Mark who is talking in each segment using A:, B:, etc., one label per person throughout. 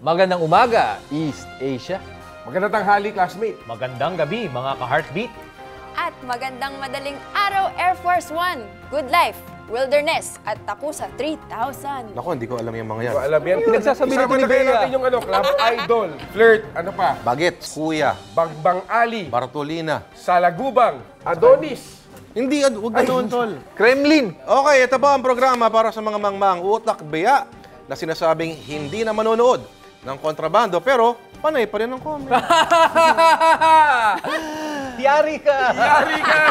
A: Magandang umaga, East Asia.
B: Magandang tanghali, classmate.
C: Magandang gabi, mga ka-heartbeat.
D: At magandang madaling araw, Air Force One. Good life, wilderness, at Takusa 3000.
E: Naku, hindi ko alam yung mga yan.
B: So, alam yan.
A: Pinagsasabi nito ni Bea.
B: natin yung club idol, flirt, ano pa?
E: Bagets, kuya,
B: Bagbang Ali,
E: Bartolina.
B: Salagubang, Adonis.
E: Hindi, huwag ganoon, tol.
A: Kremlin.
E: Okay, ito po ang programa para sa mga mangmang utak beya na sinasabing hindi na manonood ng kontrabando pero panay pa rin ang comment.
A: Yari ka.
B: Yari ka!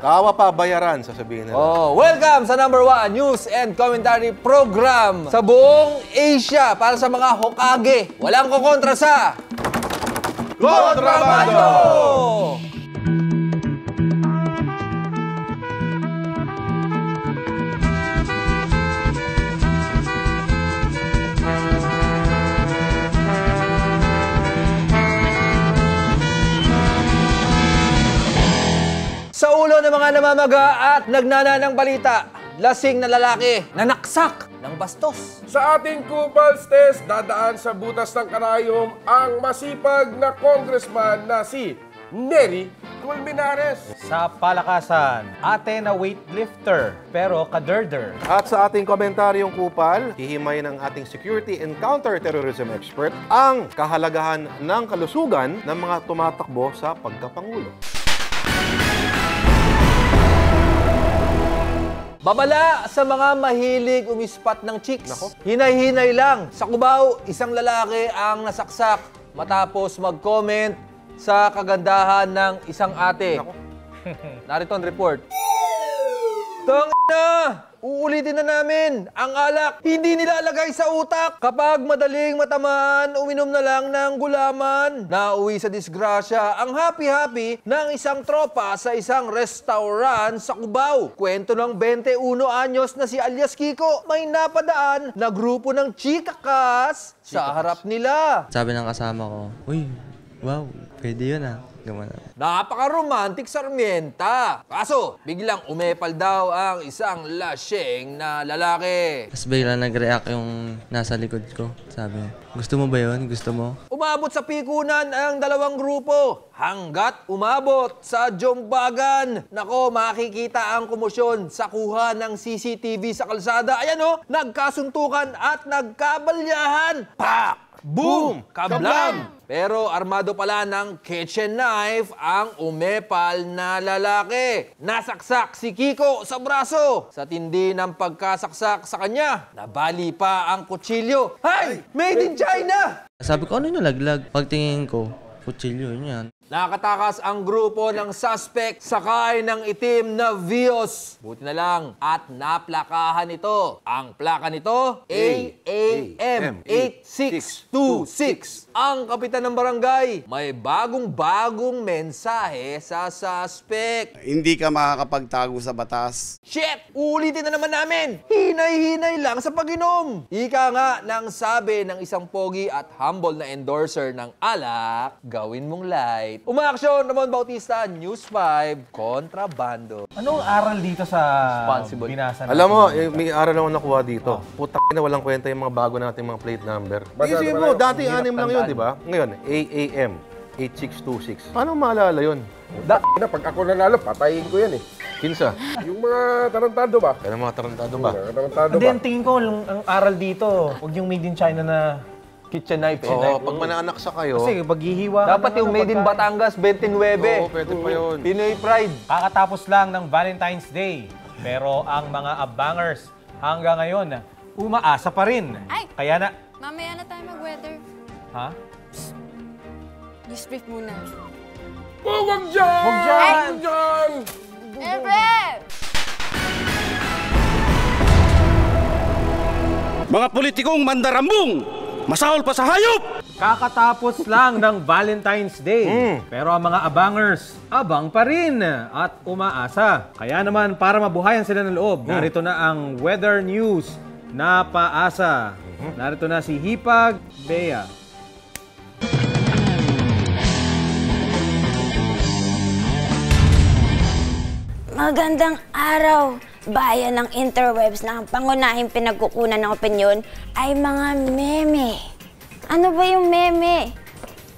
E: Kawa pa bayaran, sasabihin nila.
A: Oh, welcome sa #1 news and commentary program sa buong Asia para sa mga Hokage. Walang kukontra sa
E: Kontrabando!
A: Sa ulo ng mga namamaga at nagnananang balita, lasing na lalaki nanaksak ng bastos.
B: Sa ating Kupals Test, dadaan sa butas ng karayom ang masipag na congressman na si Nery Colmenares.
C: Sa palakasan, ate na weightlifter, pero kaderder.
E: At sa ating komentaryong kupal, hihimay ng ating security and counter-terrorism expert ang kahalagahan ng kalusugan ng mga tumatakbo sa pagkapangulo.
A: Babala sa mga mahilig umispat ng chicks.
E: Nako.
A: Hinay-hinay lang. Sa Cubao, isang lalaki ang nasaksak matapos mag-comment sa kagandahan ng isang ate.
E: Nako.
A: Narito ang report. Tangina! Uulitin na namin. Ang alak, hindi nilalagay sa utak. Kapag madaling matamaan, uminom na lang ng gulaman. Nauwi sa disgrasya ang happy-happy ng isang tropa sa isang restaurant sa Cubao. Kwento ng 21 anyos na si alias Kiko, may napadaan na grupo ng chikakas sa harap nila.
F: Sabi ng kasama ko, uy, wow, pwede yun ah. Gumana.
A: Napaka-romantic Sarmienta. Kaso, biglang umepal daw ang isang lasing na lalaki.
F: Tapos bigla nag-react yung nasa likod ko. Sabi, gusto mo ba yun? Gusto mo?
A: Umabot sa pikunan ang dalawang grupo hanggat umabot sa Jombagan. Nako, makikita ang komosyon sa kuha ng CCTV sa kalsada. Ayan o, nagkasuntukan at nagkabalyahan. Pak! Boom! Kablam! Pero armado pala ng kitchen knife ang umepal na lalaki. Nasaksak si Kiko sa braso. Sa tindi ng pagkasaksak sa kanya, nabali pa ang kutsilyo. Hay! Made in China!
F: Sabi ko, ano yung nalaglag? Pagtingin ko, kutsilyo yun yan.
A: Nakatakas ang grupo ng suspect sakay ng itim na Vios. Buti na lang at naplakahan ito. Ang plaka nito, AAM 8626. Ang kapitan ng barangay, may bagong mensahe sa suspect.
G: Hindi ka makakapagtago sa batas.
A: Shit! Uulitin na naman namin! Hinay-hinay lang sa pag-inom! Ika nga ng sabi ng isang pogi at humble na endorser ng alak, gawin mong light. Umaaksyon, Ramon Bautista, News 5, Kontrabando.
C: Anong aral dito sa
A: Responsible.
C: binasa natin?
E: Alam mo, may aral ako nakuha dito. Puta na walang kwenta yung mga bago nating mga plate number. Isipin mo, dati 6 lang yun, di ba? Ngayon, AAM 8626. Paano maalala yun?
B: Na, pag ako nanalo, patayin ko yan eh.
E: Kinsa?
B: Yung mga tarantado ba?
E: Kaya mga tarantado ba?
B: Mga tarantado
C: Hindi,
B: ba?
C: ang tingin ko, ang aral dito, huwag yung made in China na
A: Kitchen knife.
E: Oo, pag manaanak sa kayo,
C: kasi paghihiwa.
A: Dapat yung made in Batangas, 29.
E: oo, pwede pa yun.
A: Pinoy Pride.
C: Kakatapos lang ng Valentine's Day. Pero ang mga abangers hanggang ngayon, umaasa pa rin.
D: Ay!
C: Kaya na...
D: Mamaya na tayo mag-weather.
C: Ha?
D: News brief muna.
B: Oh, wag dyan!
C: Wag dyan!
B: Wag dyan!
D: Siyempre!
H: Mga politikong mandarambong! Masahol pa sa hayop!
C: Kakatapos lang ng Valentine's Day. Pero ang mga abangers, abang pa rin at umaasa. Kaya naman, para mabuhayan sila ng loob, narito na ang weather news na paasa. Narito na si Hipag Bea.
I: Magandang araw, bayan ng interwebs na ang pangunahing pinagkukunan ng opinyon ay mga meme. Ano ba yung meme?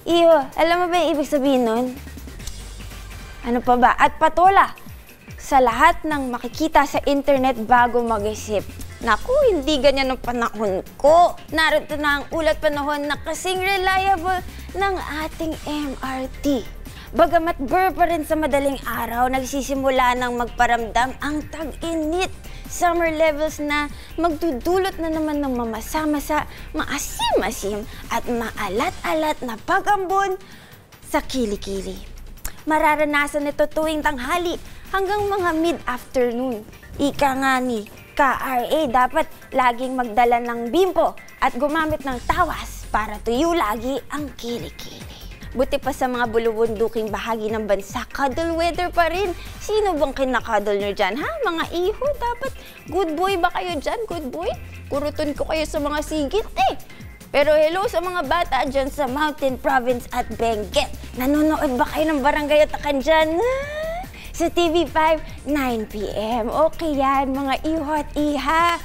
I: Iyo, alam mo ba yung ibig sabihin nun? Ano pa ba? At patola, sa lahat ng makikita sa internet bago mag-isip. Naku, hindi ganyan ang panahon ko. Narito na ang ulat panahon na kasing reliable ng ating MRT. Bagamat burr pa rin sa madaling araw, nagsisimula ng magparamdam ang tag-init. Summer levels na magdudulot na naman ng mamasa-masa, maasim-asim at maalat-alat na pag-ambon sa kilikili. Mararanasan nito tuwing tanghali hanggang mga mid-afternoon. Ika nga ni KRA, dapat laging magdala ng bimpo at gumamit ng tawas para tuyo lagi ang kilikili. Buti pa sa mga bulubunduking bahagi ng bansa, cuddle weather pa rin. Sino bang kinakadol nyo dyan, ha? Mga iho, dapat good boy ba kayo dyan? Good boy? Kuruton ko kayo sa mga sigit Pero hello sa mga bata dyan sa Mountain Province at Benguet. Nanonood ba kayo ng Barangay Atakan dyan? Sa TV5, 9 p.m. Okay yan, mga iho at iha.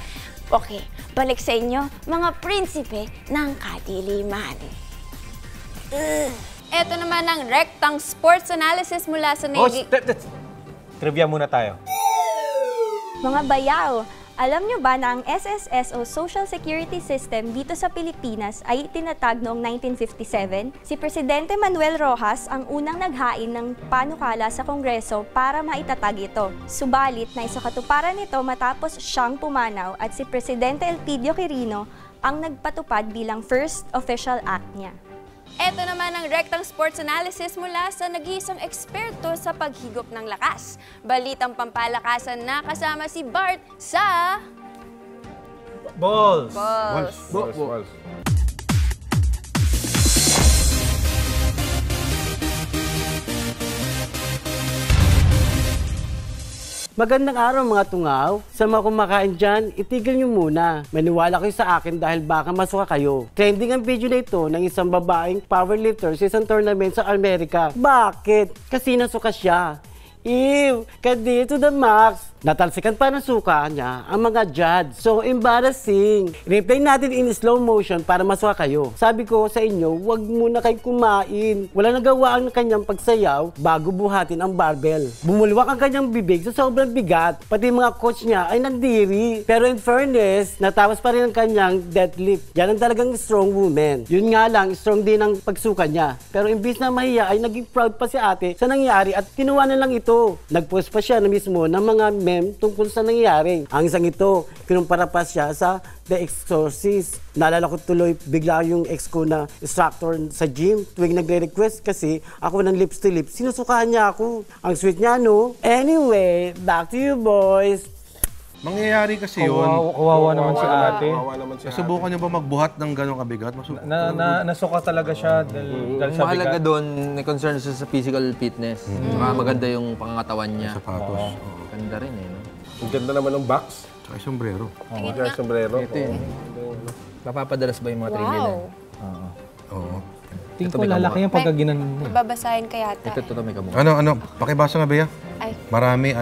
I: Okay, balik sa inyo, mga prinsipe ng kadiliman.
D: Ito naman ang Rectang Sports Analysis mula sa Navy.
C: Trivia muna tayo.
J: Mga bayaw, alam nyo ba na ang SSS o Social Security System dito sa Pilipinas ay itinatag noong 1957? Si Presidente Manuel Rojas ang unang naghain ng panukala sa Kongreso para maitatag ito. Subalit, naisakatuparan nito matapos siyang pumanaw at si Presidente Elpidio Quirino ang nagpatupad bilang first official act niya.
D: Ito naman ang Rectang Sports Analysis mula sa nag-iisang eksperto sa paghigop ng lakas. Balitang pampalakasan na kasama si Bart sa...
C: Balls!
B: Balls.
K: Magandang araw mga tungaw. Sa mga kumakain dyan, itigil nyo muna. Maniwala kayo sa akin dahil baka masuka kayo. Trending ang video na ito ng isang babaeng powerlifter sa isang tournament sa Amerika. Bakit? Kasi nasuka siya. Ew! Kadi to the max! Natalsikan pa ng suka niya ang mga judge. So embarrassing. Replay natin in slow motion para masuka kayo. Sabi ko sa inyo, huwag muna kayong kumain. Wala nagawa ang kanyang pagsayaw bago buhatin ang barbell. Bumulwak ang kanyang bibig sa sobrang bigat. Pati mga coach niya ay nandiri. Pero in fairness, natawas pa rin ang kanyang deadlift. Yan ang talagang strong woman. Yun nga lang, strong din ang pagsuka niya. Pero imbis na mahiya ay naging proud pa si ate sa nangyari at kinuha na lang ito. Nag-post pa siya na mismo ng mga tungkol sa nangyari. Ang isang ito, kinumpara pa siya sa The Exorcist. Naalala ko tuloy bigla yung ex ko na instructor sa gym tuwing nagre-request kasi ako ng lips to lips. Sinusukahan niya ako. Ang sweet niya, no? Anyway, back to you boys.
E: Mangyayari kasi yun.
C: Kawawa naman si ate.
E: Subukan niyo ba magbuhat ng gano'ng kabigat?
C: Nasuka talaga siya dahil sa
A: Mahalaga
C: bigat.
A: doon, concern siya sa physical fitness. Maganda yung pangangatawan niya.
E: Sapatos.
A: Ganda rin no?
B: Ang ganda naman ng box.
E: Tsaka yung sombrero.
B: Yung sombrero.
A: Ito yun. Napapadalas ba yung mga trivia na?
E: Oo.
C: Tingin ko lalaki yung pagkaginanon mo.
D: Babasahin ka yata.
A: Ito may kamukha.
E: Ano? Pakibasa nga, Bea?
D: Ay,
E: Marami,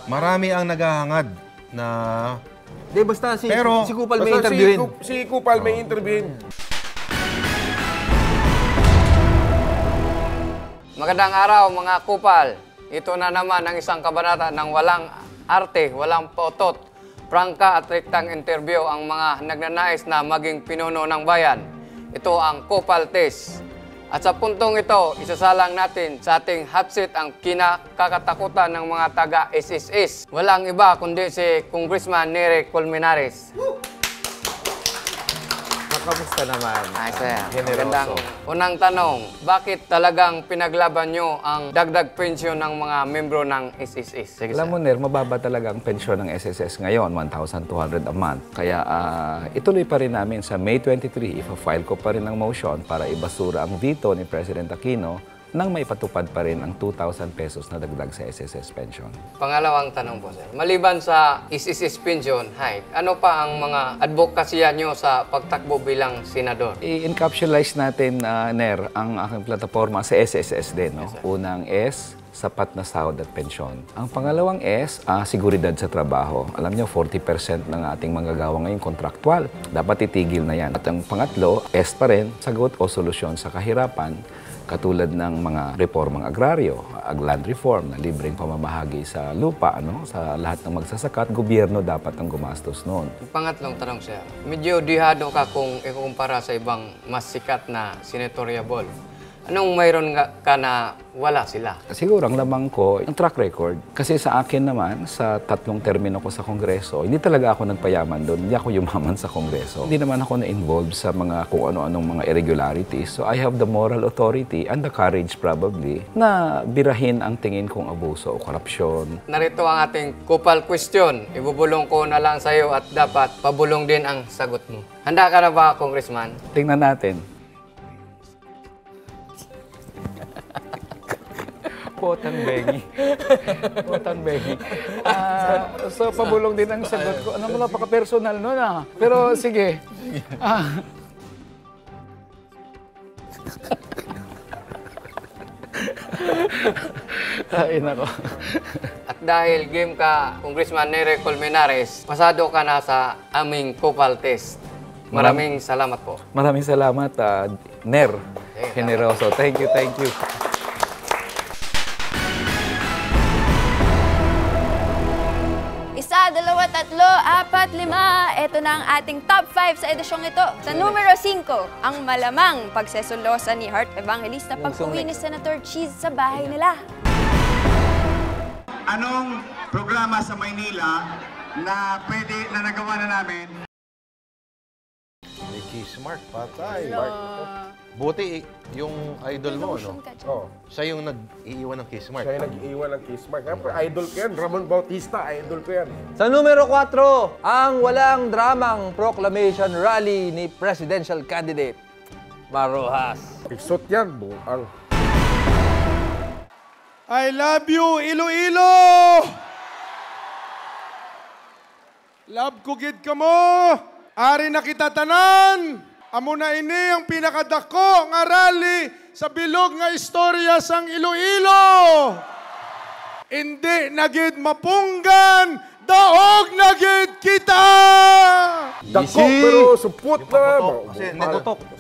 E: Marami ang naghahangad na...
A: Di, basta si Kupal may
B: Basta
A: interviewin.
B: Si Kupal may interviewin.
L: Magandang araw mga kupal. Ito na naman ang isang kabanata ng walang arte, walang potot, prangka at rektang interview ang mga nagnanais na maging pinuno ng bayan. Ito ang Kupal Test. At sa puntong ito, isasalang natin sa ating hot seat ang kinakatakutan ng mga taga-SSS. Walang iba kundi si Congressman Nery Colmenares.
M: Kamusta naman?
L: Magandang unang tanong, bakit talagang pinaglaban nyo ang dagdag pensyon ng mga membro ng SSS? Sige,
M: alam mo, Ner, mababa talaga ang pensyon ng SSS ngayon, 1,200 a month. Kaya ituloy pa rin namin sa May 23, ipa-file ko pa rin ang motion para ibasura ang veto ni President Aquino nang may patupad pa rin ang 2,000 pesos na dagdag sa SSS pension.
L: Pangalawang tanong po, sir. Maliban sa SSS pension hike, ano pa ang mga advokasya nyo sa pagtakbo bilang senador?
M: I-encapsulize natin, Ner, ang aking plataforma sa SSS din. No? Unang S, sapat na sahod at pensyon. Ang pangalawang S, seguridad sa trabaho. Alam nyo, 40% ng ating manggagawa ngayon kontraktual. Dapat itigil na yan. At ang pangatlo, S pa rin, sagot o solusyon sa kahirapan, katulad ng mga reformang agraryo, land reform na libreng pamamahagi sa lupa, sa lahat ng magsasaka at gobyerno dapat ang gumastos noon.
L: Pangatlong tanong, sir. Medyo dihado ka kung ikukumpara sa ibang mas sikat na senatoriable. Anong mayroon ka na wala sila?
M: Siguro ang lamang ko, ang track record. Kasi sa akin naman, sa 3 termino ko sa Kongreso, hindi talaga ako nagpayaman doon. Hindi ako yumaman sa Kongreso. Hindi naman ako na-involved sa mga kung ano-anong mga irregularities. So I have the moral authority and the courage probably na birahin ang tingin kong abuso o korupsyon.
L: Narito ang ating kupal question. Ibubulong ko na lang sa'yo at dapat pabulong din ang sagot mo. Handa ka na ba, Congressman?
M: Tingnan natin. Potang Bengi. Potang Bengi. So, pabulong din ang sagot ko. Ano mo, napaka-personal nun Pero, sige. Ay, nako.
L: At dahil game ka, Congressman Nery Colmenares, pasado ka na sa aming kupal test. Maraming salamat po.
M: Maraming salamat, Ner. Generoso. Thank you, thank you.
D: 1, 2, 3, 4, 5. Ito na ang ating top 5 sa edisyong ito. Sa numero 5, ang malamang pagsesulosa ni Heart Evangelista pag-uwi ni Senator Cheese sa bahay nila.
N: Anong programa sa Maynila na nagawa na namin?
E: Ricky Smart, patay. Buti yung idol mo, no?
B: Oh.
E: Siya yung nag-iiwan ng Kiss Smart.
B: Siya yung nag-iiwan ng Kiss Smart. Idol ko yan. Ramon Bautista, idol ko yan.
A: Sa numero 4, ang walang dramang proclamation rally ni presidential candidate Marojas.
B: Iksot yan, buang.
O: I love you, Iloilo! Love ko gid ka mo! Ari na kita tanan! Amo na ini ang pinakadako nga rally sa bilog nga istorya sang Iloilo. Hindi nagid mapunggan, daog nagid kita.
B: Dako pero supot na.
E: Kasi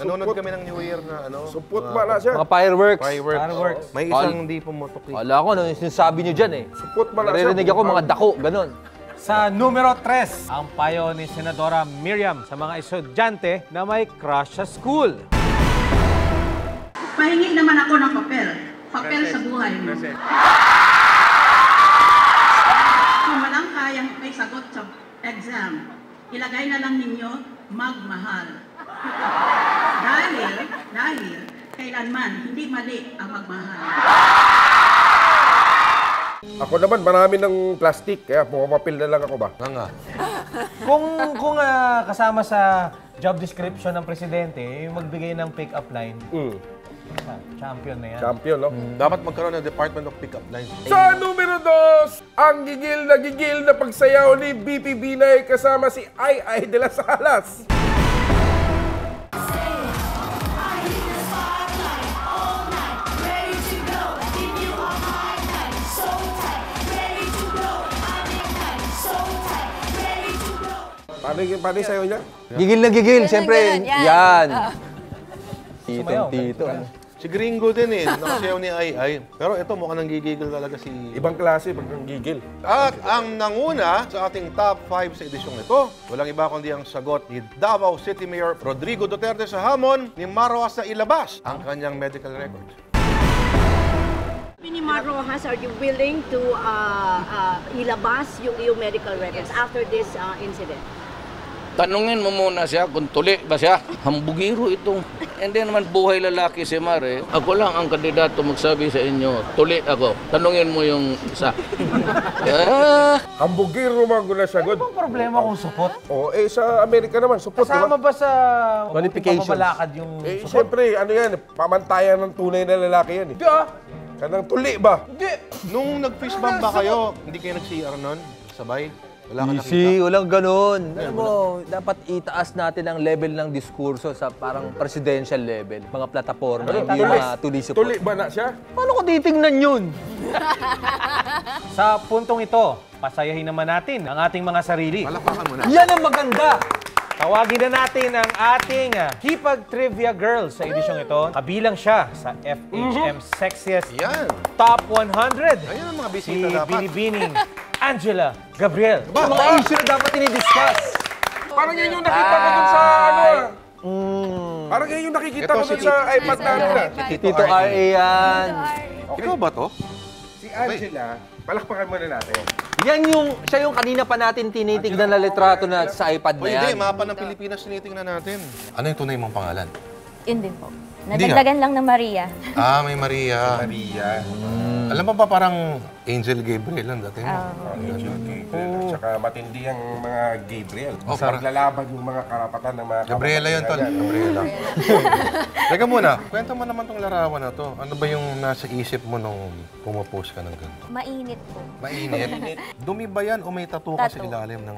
E: nanonood kami ng New Year na
B: supot ba na siya?
A: Mga fireworks.
E: May isang hindi pumutok.
A: Wala ko, ano yung sinasabi nyo dyan eh.
B: Supot ba na siya?
A: Naririnig ako mga dako, ganun.
C: Sa numero 3, ang payo ni Senadora Miriam sa mga estudyante na may crush sa school.
P: Pahingi naman ako ng papel. Papel sa buhay mo. Kung walang kayang may sagot sa exam, ilagay na lang ninyo magmahal. Dahil kailanman hindi mali ang magmahal.
B: Ako naman, marami ng plastic, kaya pumapapil na lang ako ba?
E: Nga.
C: Kung kasama sa job description ng presidente, yung magbigay ng pick-up line, champion na yan.
B: Champion, no?
E: Dapat magkaroon ng Department of Pick-up Lines.
B: Sa numero 2, ang gigil na pagsayaw ni BP Binay kasama si Ai de las Alas. Paano yung sayo niya?
A: Gigil na gigil, siyempre. Yan. Tito.
E: Si Gringo din nakasayaw ni Ai. Pero ito mukhang nanggigigil talaga si...
B: Ibang klase pag nanggigil.
E: At ang nanguna sa ating top 5 sa edisyong ito, walang iba kundi ang sagot ni Davao City Mayor Rodrigo Duterte sa hamon ni Marojas na ilabas ang kanyang medical record.
Q: Ni Marojas, are you willing to ilabas yung iyong medical records after this incident?
R: Tanungin mo muna siya kung tuli ba siya. Hambugiro itong. Hindi naman buhay lalaki si Mare. Ako lang ang kandidato magsabi sa inyo, tuli ako. Tanungin mo yung isa.
B: Hambugiro magula siya, God.
C: Ano bang problema kung supot?
B: Sa Amerika naman, supot.
C: Kasama ba sa
A: qualifications?
C: Pamamalakad yung supot?
B: Siyempre, pamantayan ng tunay na lalaki yan.
C: Hindi
B: Kanang tuli ba?
C: Hindi.
E: Nung nag-fist bump ba kayo, hindi kayo nag-CR nun? Sabay? Wala ka
A: Easy, walang ganun. Alam mo, dapat itaas natin ang level ng diskurso sa parang presidential level. Mga plataforma, hindi yung mga tuli support.
B: Tuli ba na siya?
A: Paano ko titingnan yun?
C: Sa puntong ito, pasayahin naman natin ang ating mga sarili.
E: Palakpakan mo na.
A: Yan ang maganda!
C: Tawagin na natin ang ating Hipag Trivia Girl sa edisyong ito. Kabilang siya sa FHM Sexiest Top 100.
E: Ayan ang mga bisita
C: si
E: dapat.
C: Binibining Angela Gabriel.
A: Yung mga issue na dapat dinidiscuss.
B: Parang yan yung nakita ko dun sa ano Parang yan yung nakikita ko dun sa iPad namin
A: Tito R.A. yan.
E: Ikaw ba to?
B: Si Angela, palakpakan muna natin.
A: Yan siya yung kanina pa natin tinitignan na litrato na sa iPad na yan.
E: Hindi, mapa ng Pilipinas tinitingnan natin. Ano yung tunay mong pangalan?
J: Yun din po. Nadagdagan lang ng Maria.
E: May Maria. Maria. Alam mo ba parang Angel Gabriel ang dating mo?
B: Angel Gabriel. Tsaka matindi ang mga Gabriel.
E: Parang
B: Naglalaban yung mga karapatan ng mga
E: Gabriela yun, tol. Gabriela. Teka muna, kwento mo naman tong larawan na to. Ano ba yung nasa isip mo nung pumapost ka ng ganito?
J: Mainit po.
E: Mainit? Dumi ba yan o may tattoo ka sa ilalim ng...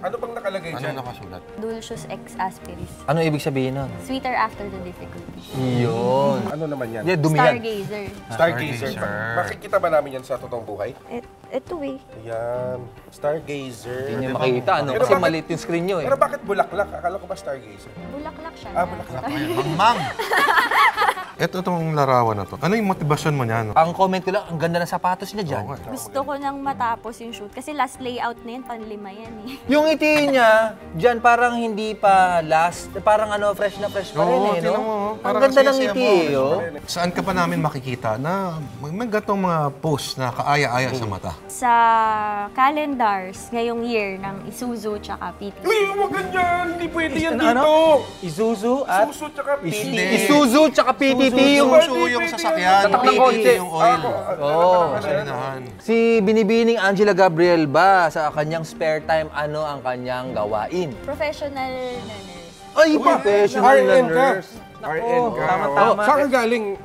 B: Ano bang nakalagay dyan?
E: Ano nakasulat?
J: Dulcius ex aspiris.
A: Ano ibig sabihin nun?
J: Sweeter after the difficulty.
A: Yun.
B: Ano naman yan?
A: Yeah, dumi yan.
J: Stargazer.
B: Stargazer. Makikita ba namin yan sa totoong buhay?
J: Ito eh.
B: Ayan. Stargazer.
A: Hindi niya makita, ano? Kasi maliit yung screen nyo eh.
B: Pero bakit bulaklak? Akala ko ba Stargazer?
J: Bulaklak siya.
B: Bulaklak.
E: Mang! Ito itong larawan na to. Ano yung motivasyon mo niyan?
A: Ang comment ko lang, ang ganda ng sapatos niya dyan.
J: Gusto ko nang matapos yung shoot. Kasi last layout na yun, panlima yan eh.
A: Yung ngiti niya, dyan parang hindi pa last, parang ano, fresh na fresh pa rin eh, no? Ang ganda ng ngiti eh, oh.
E: Saan ka pa namin makikita na may gatong mga post na kaaya-aya sa mata?
J: Sa calendars ngayong year ng Isuzu tsaka PT.
B: Uy, huwag ganyan! Hindi pwede yan dito!
A: Ano? Isuzu at?
B: Isuzu tsaka PT.
A: Isuzu tsaka PTT yung...
E: Isuzu yung sasakyan, PT yung oil.
A: Oo. Si Binibining Angela Gabriel ba, sa kanyang spare time, ano ang kanyang gawain?
J: Professional na nurse.
A: Ay, professional na nurse.
B: RN ka.
C: Tama-tama.
B: Saan ka galing?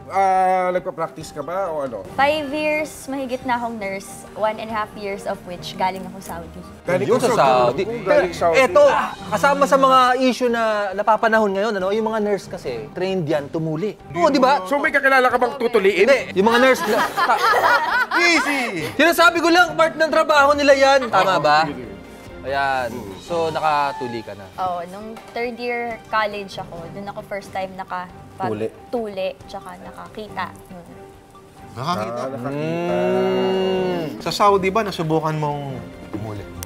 B: Nagpa-practice ka ba o ano?
J: 5 years, mahigit na akong nurse. 1.5 years of which galing ako Saudi.
B: Galing
A: Yun
B: ka
A: sa Saudi.
B: Galing Saudi.
A: Eto, kasama sa mga issue na napapanahon ngayon, ano, yung mga nurse kasi, trained yan tumuli. Oo, di ba?
B: So may kakilala ka bang tutuliin?
A: Hindi, yung mga nurse na...
E: Easy!
A: Sinasabi ko lang, part ng trabaho nila yan. Tama ba? Ayan. So, nakatuli ka na.
J: Oo, nung third year college ako, dun ako first time nakapag-tuli, tsaka nakakita.
E: Nakakita? Sa Saudi ba, nasubukan mong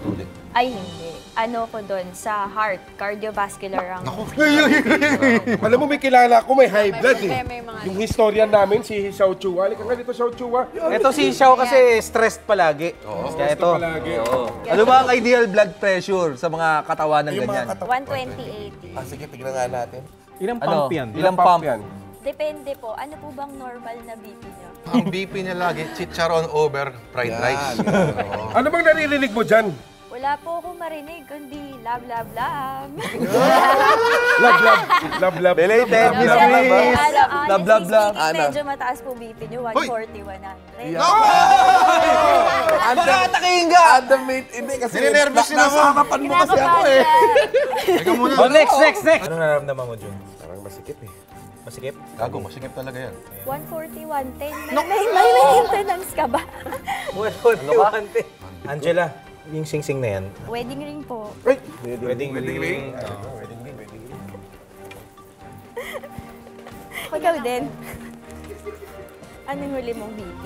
E: tuli?
J: Ay, hindi. Ano ko doon, sa heart, cardiovascular ang...
B: Alam mo, may kilala ko, may high blood eh. Yung historian namin, si Xiao Chua. Halika nga dito, Xiao Chua.
C: Ito si Xiao kasi stressed palagi. Kaya ito.
A: Ano ba ang ideal blood pressure sa mga katawan ng ganyan?
J: 120/80.
B: Sige, tignan nga natin.
C: Ilang pump yan?
A: Ilang pump yan?
J: Depende po. Ano po bang normal na BP niyo?
E: Ang BP niya lagi, chicharon over fried rice.
B: Ano bang naririnig mo dyan?
J: Wala po akong marinig, kundi lab.
B: Lab.
A: Belated,
J: Lab. Medyo mataas po BP niyo, 140, 100.
A: Baka atakihin ka!
B: Hindi kasi
E: Ninenervous na
B: nasa harapan mo kasi ako eh.
E: Teka muna.
C: Oh, next! Ano nararamdaman mo, Jun?
B: Parang masikip eh.
C: Masikip?
E: Gago, masikip talaga yan.
J: 140, 110. May maintenance ka ba?
C: Ano ka? Angela, yung sing-sing na yan.
J: Wedding ring po.
C: Wedding ring.
J: Ikaw din. Anong huli mong BP?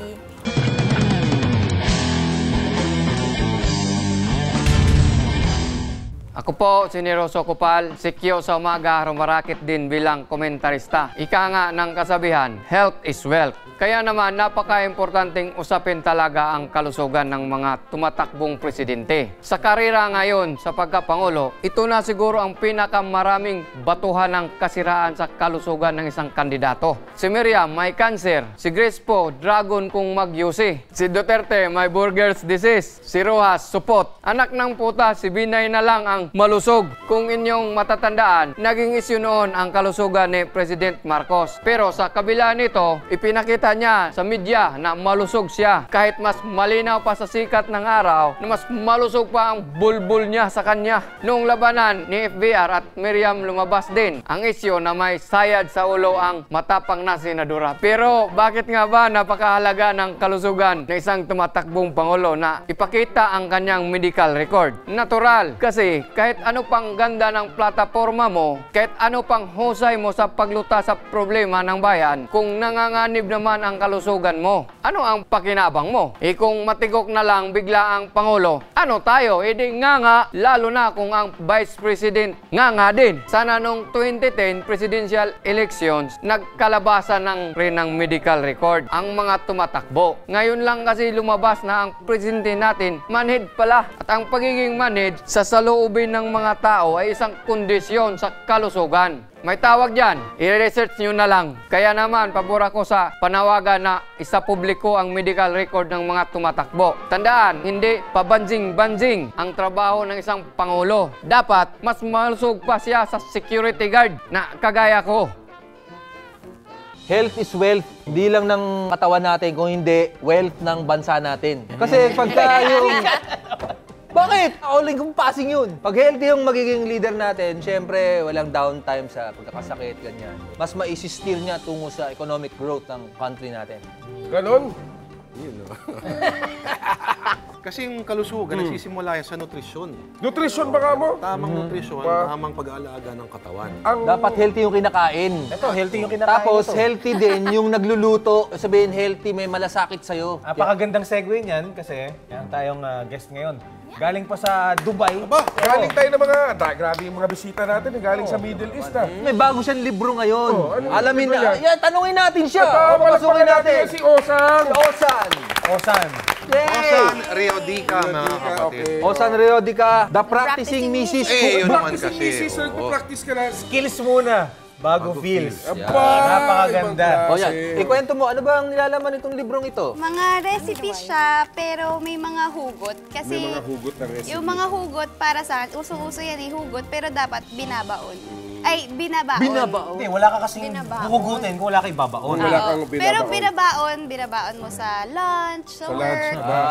L: Ako po, si Neroso Kupal, sikyo sa umaga, rumarakit din bilang komentarista. Ika nga ng kasabihan, health is wealth. Kaya naman, napaka-importanting usapin talaga ang kalusugan ng mga tumatakbong presidente. Sa karera ngayon sa pagkapangulo, ito na siguro ang pinakamaraming batuhan ng kasiraan sa kalusugan ng isang kandidato. Si Miriam may cancer, si Grace po dragon kung magyusi, si Duterte may burger's disease, si Rojas supot. Anak ng puta, si Binay na lang ang malusog. Kung inyong matatandaan, naging isyu noon ang kalusugan ni President Marcos. Pero sa kabila nito, ipinakita niya sa media na malusog siya. Kahit mas malinaw pa sa sikat ng araw, na mas malusog pa ang bulbul niya sa kanya. Noong labanan ni FBR at Miriam, lumabas din ang isyu na may sayad sa ulo ang matapang na senadora. Pero bakit nga ba napakahalaga ng kalusugan ng isang tumatakbong Pangulo na ipakita ang kanyang medical record? Natural, kasi kahit ano pang ganda ng plataforma mo, kahit ano pang husay mo sa pagluta sa problema ng bayan, kung nanganganib naman ang kalusugan mo, ano ang pakinabang mo? Kung matigok na lang bigla ang Pangulo, ano tayo? Di nga, lalo na kung ang Vice President nga din. Sana nung 2010 presidential elections, nagkalabasan rin ng medical record ang mga tumatakbo. Ngayon lang kasi lumabas na ang presidente natin manhid pala. At ang pagiging manhid sa saloobin ng mga tao ay isang kondisyon sa kalusugan. May tawag dyan, i-research nyo na lang. Kaya naman, pabor ako sa panawagan na isapubliko ang medical record ng mga tumatakbo. Tandaan, hindi pabanjing-banjing ang trabaho ng isang Pangulo. Dapat, mas malusog pa siya sa security guard na kagaya ko.
A: Health is wealth, hindi lang ng katawan natin, kung hindi, wealth ng bansa natin. Kasi pagka yung... Bakit? All-encompassing yun. Pag healthy yung magiging leader natin, syempre, walang downtime sa pagkakasakit, ganyan. Mas maisi-steer niya tungo sa economic growth ng country natin.
B: Ganon?
E: Yun, no? Kasi yung kalusugan, nagsisimula yan sa nutrisyon.
B: Nutrisyon ba ka mo?
E: Tamang nutrisyon, tamang pag-aalaga ng katawan.
A: Dapat healthy yung kinakain.
C: Ito, healthy yung kinakain.
A: Tapos, healthy din yung nagluluto. Sabihin, healthy, may malasakit sa'yo.
C: Napakagandang segue niyan kasi yan tayong guest ngayon. Galing pa sa Dubai.
B: Aba, galing tayo ng mga, grabe yung mga bisita natin, galing sa Middle East na.
A: May bago siyang libro ngayon. Alamin
B: libro
A: na. Yan, tanungin natin siya.
B: Papasukin natin si Osan.
A: Si Osan.
C: Osan.
E: Osan Riodica, mga kapatid.
A: Osan Riodica, the practicing Mrs.
E: Yun naman kasi.
B: Mrs. Practice ka na.
C: Skills muna. Bago feels.
A: Napakaganda. O yan, ikwento mo, ano ba ang nilalaman itong librong ito?
D: Mga recipes siya, pero may mga hugot. Kasi
B: May mga hugot na recipe.
D: yung mga hugot para sa akin, uso-uso yan hugot, pero dapat binabaon. Ay, binabaon.
A: Binabaon?
C: Hindi, wala ka kasing
D: Binabaon.
C: hugutin kung wala kang babaon.
B: Wala kang
D: Pero
B: binabaon.
D: binabaon mo sa lunch, sa
B: Sa lunch,
D: work.
B: diba?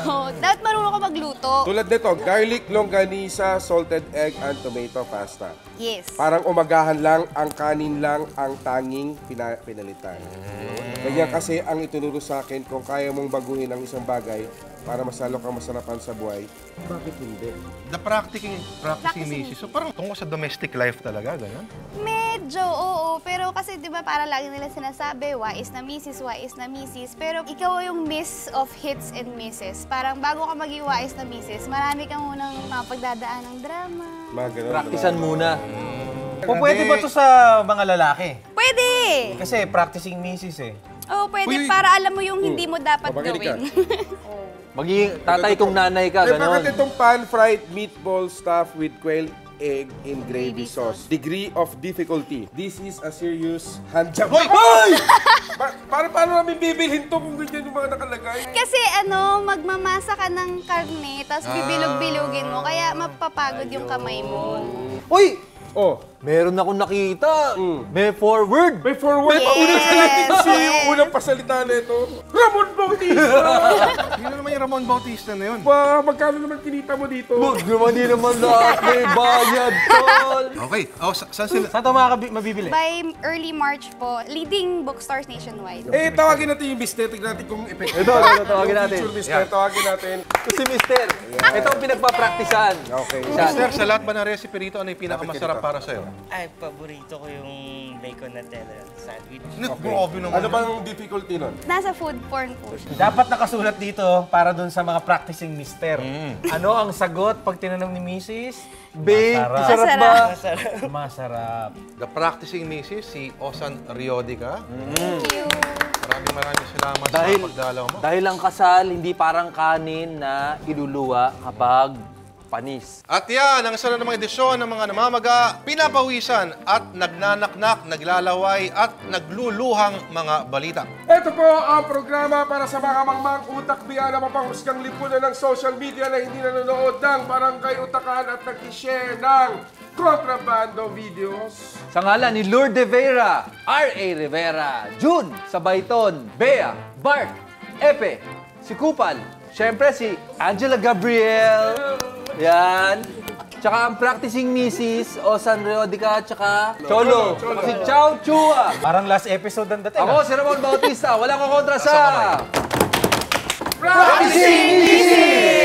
D: So, dapat marunong ka magluto.
B: Tulad nito, garlic, longganisa, salted egg, and tomato pasta.
D: Yes.
B: Parang umagahan lang, ang kanin lang ang tanging pinalitan. Ganyan kasi ang itinuro sa akin, kung kaya mong baguhin ang isang bagay para mas lalo kang masarapan sa buhay, bakit hindi?
E: The practicing misis. So parang tungkol sa domestic life talaga, gano'n?
D: Medyo, oo. Pero kasi, di ba, para lagi nila sinasabi, wais na misis. Pero ikaw yung miss of hits and misses. Parang bago ka maging wais na misis, marami kang munang mapagdadaan ng drama.
A: Praktisan muna.
C: Pwede ba to sa mga lalaki?
D: Pwede!
C: Kasi practicing misis eh.
D: Oo, pwede. Para alam mo yung hindi mo dapat gawin.
A: Magiging tatay kong nanay ka, gano'n.
B: Bakit itong pan-fried meatball stuffed with quail egg in gravy sauce? Degree of difficulty. This is a serious hand job. Hoy! Paano namin bibilhin to kung ganyan yung mga nakalagay?
D: Kasi magmamasa ka ng karne, tapos bibilog-bilugin mo, kaya mapapagod yung kamay mo.
A: Uy!
B: Oh,
A: meron akong nakita. May forward.
B: May forward. Unang pasalita na ito. Ramon Bautista!
E: Sino naman yung Ramon Bautista na yun?
B: Magkano naman kinita mo dito?
A: Naman din naman lahat may bayad, tol.
E: Okay. Saan sila?
C: Saan ito mabibili?
D: By early March po, leading bookstores nationwide.
B: Tawagin natin yung mister. Tignan natin kung epekto.
A: Ito, tawagin natin.
B: Future mister, tawagin natin.
A: Ito si mister. Ito ang pinagpapraktisan.
B: Okay.
E: Mister, sa lahat ba ng recipe rito, ano yung pinakamasarap para sa'yo?
S: Ay, paborito ko yung bacon Nutella sandwich.
E: Grabe naman.
B: Ano bang difficulty nun?
D: Nasa food porn po siya.
C: Dapat nakasulat dito para dun sa mga practicing mister. Ano ang sagot pag tinanong ni Mrs.?
A: Masarap ba?
C: Masarap.
E: The practicing misis, si Osan Riodica.
D: Thank you.
E: Maraming salamat sa pagdalaw mo.
A: Dahil ang kasal, hindi parang kanin na iluluwa kapag panis.
E: At yan, ang isa na namang edisyon ng mga namamaga, pinapawisan at nagnanaknak, naglalaway at nagluluhang mga balita.
B: Ito po ang programa para sa mga mangmang utak biya na mapanghusgang lipunan ng social media na hindi nanonood ng barangay utakan at nag-share ng kontrabando videos.
A: Sa ngalan ni Lourdes Vera, R.A. Rivera, June Sabayton, Bea, Bart, Epe, si Kupal, syempre si Angela Gabriel, yan. Tsaka ang practicing Mrs. o Sanriodica, tsaka Cholo, si Chow Chua.
C: Parang last episode ang dating.
A: Ako si Ramon Bautista, walang kukontra sa Practicing Mrs.